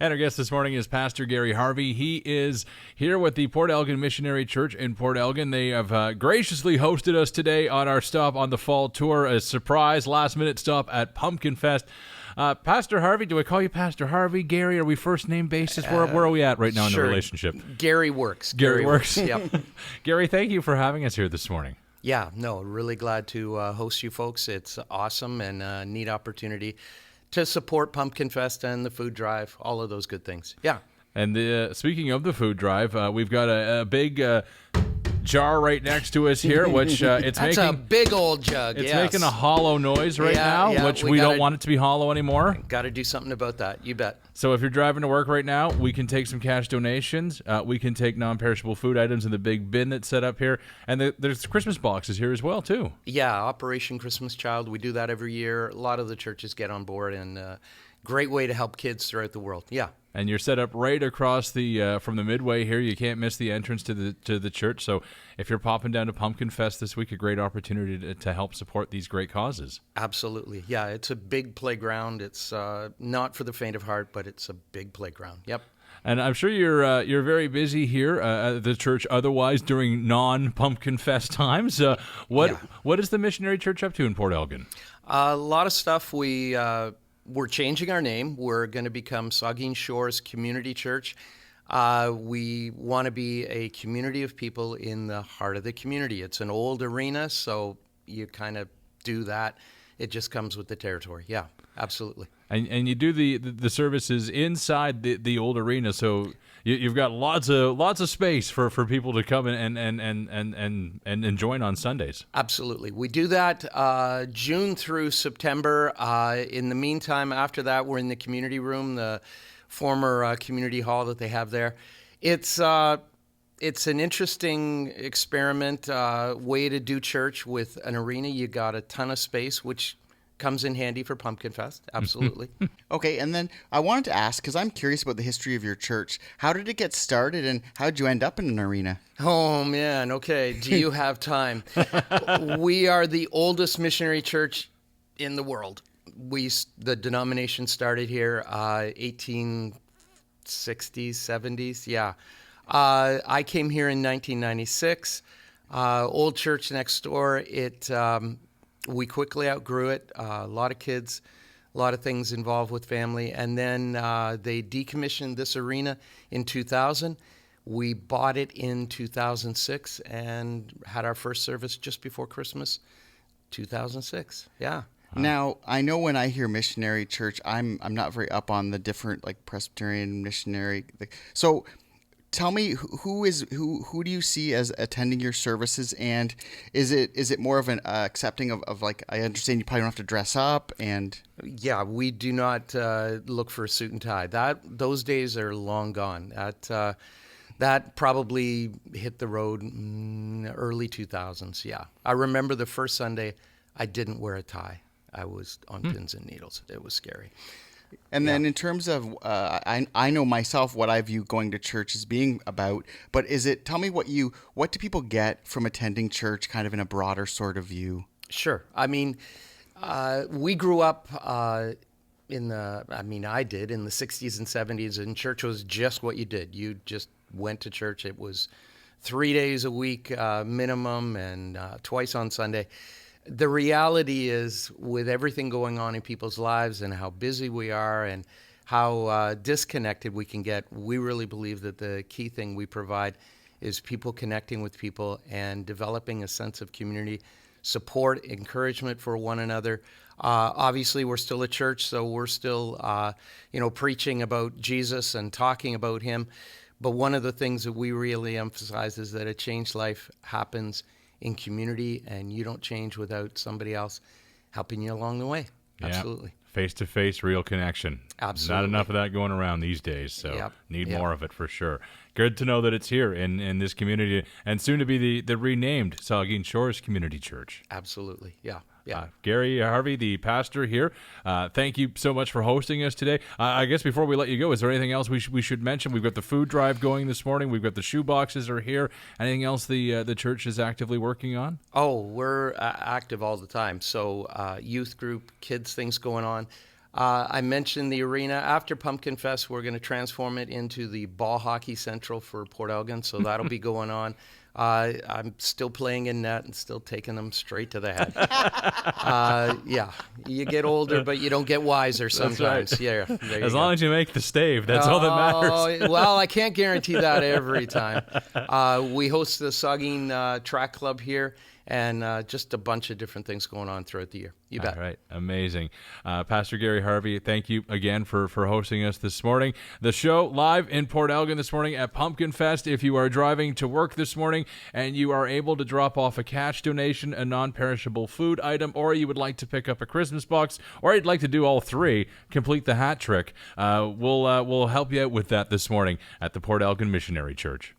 And our guest this morning is Pastor Gary Harvey. He is here with the Port Elgin Missionary Church in Port Elgin. They have graciously hosted us today on our stop on the fall tour, a surprise last-minute stop at Pumpkin Fest. Pastor Harvey, do I call you Pastor Harvey? Gary, are we first name basis? Where are we at right now in the relationship? Gary works. Gary works. Yep. Gary, thank you for having us here this morning. Yeah, no, really glad to host you folks. It's awesome and a neat opportunity to support Pumpkin Fest and the food drive, all of those good things. Yeah. And speaking of the food drive, we've got a big jar right next to us here, which it's That's making a big old jug. It's yes. making a hollow noise right now, which we don't want it to be hollow anymore. Got to do something about that. You bet. So if you're driving to work right now, we can take some cash donations. We can take non-perishable food items in the big bin that's set up here, and there's Christmas boxes here as well too. Yeah, Operation Christmas Child. We do that every year. A lot of the churches get on board, and great way to help kids throughout the world. Yeah. And you're set up right across the from the midway here. You can't miss the entrance to the church. So if you're popping down to Pumpkin Fest this week, a great opportunity to help support these great causes. Absolutely. Yeah, it's a big playground. It's not for the faint of heart, but it's a big playground. Yep. And I'm sure you're very busy here at the church otherwise during non-Pumpkin Fest times. What is the Missionary Church up to in Port Elgin? A lot of stuff. We're changing our name. We're going to become Saugeen Shores Community Church. We want to be a community of people in the heart of the community. It's an old arena, so you kind of do that. It just comes with the territory. Yeah, absolutely. And you do the services inside the old arena, so you've got lots of space for people to come and join on Sundays. Absolutely, we do that June through September. In the meantime, after that, we're in the community room, the former community hall that they have there. It's an interesting experiment way to do church with an arena. You got a ton of space, which comes in handy for Pumpkin Fest. Absolutely. Okay, and then I wanted to ask, because I'm curious about the history of your church. How did it get started, and how did you end up in an arena? Oh, man. Okay. Do you have time? We are the oldest missionary church in the world. The denomination started here 1860s, 70s. Yeah. I came here in 1996. Old church next door. We quickly outgrew it. A lot of kids, a lot of things involved with family. And then they decommissioned this arena in 2000. We bought it in 2006 and had our first service just before Christmas, 2006. Yeah. Now, I know when I hear missionary church, I'm not very up on the different like Presbyterian missionary. So tell me who do you see as attending your services, and is it more of an accepting of like, I understand you probably don't have to dress up, and yeah, we do not look for a suit and tie. Those days are long gone. That probably hit the road early 2000s. Yeah, I remember the first Sunday I didn't wear a tie. I was on pins and needles. It was scary. And then in terms of, I know myself what I view going to church as being about, but tell me what do people get from attending church kind of in a broader sort of view? Sure. I mean, we grew up I did in the 60s and 70s, and church was just what you did. You just went to church. It was 3 days a week minimum, and twice on Sunday. The reality is, with everything going on in people's lives and how busy we are and how disconnected we can get, we really believe that the key thing we provide is people connecting with people and developing a sense of community, support, encouragement for one another. Obviously, we're still a church, so we're still, preaching about Jesus and talking about him. But one of the things that we really emphasize is that a changed life happens in community, and you don't change without somebody else helping you along the way. Absolutely. Face-to-face, real connection. Absolutely. Not enough of that going around these days, so need more of it for sure. Good to know that it's here in this community, and soon to be the renamed Saugeen Shores Community Church. Absolutely, yeah. Gary Harvey, the pastor here, thank you so much for hosting us today. I guess before we let you go, is there anything else we should mention? We've got the food drive going this morning. We've got the shoe boxes are here. Anything else the church is actively working on? Oh, we're active all the time. So youth group, kids things going on. I mentioned the arena. After Pumpkin Fest, we're going to transform it into the Ball Hockey Central for Port Elgin, so that'll be going on. I'm still playing in net and still taking them straight to the head. Yeah, you get older, but you don't get wiser sometimes. Right. Yeah, there you As go. long as you make the stave, that's all that matters. Well, I can't guarantee that every time. We host the Saugeen Track Club here, and just a bunch of different things going on throughout the year. You bet. All right. Amazing. Pastor Gary Harvey, thank you again for hosting us this morning. The show live in Port Elgin this morning at Pumpkin Fest. If you are driving to work this morning and you are able to drop off a cash donation, a non-perishable food item, or you would like to pick up a Christmas box, or you'd like to do all three, complete the hat trick, we'll help you out with that this morning at the Port Elgin Missionary Church.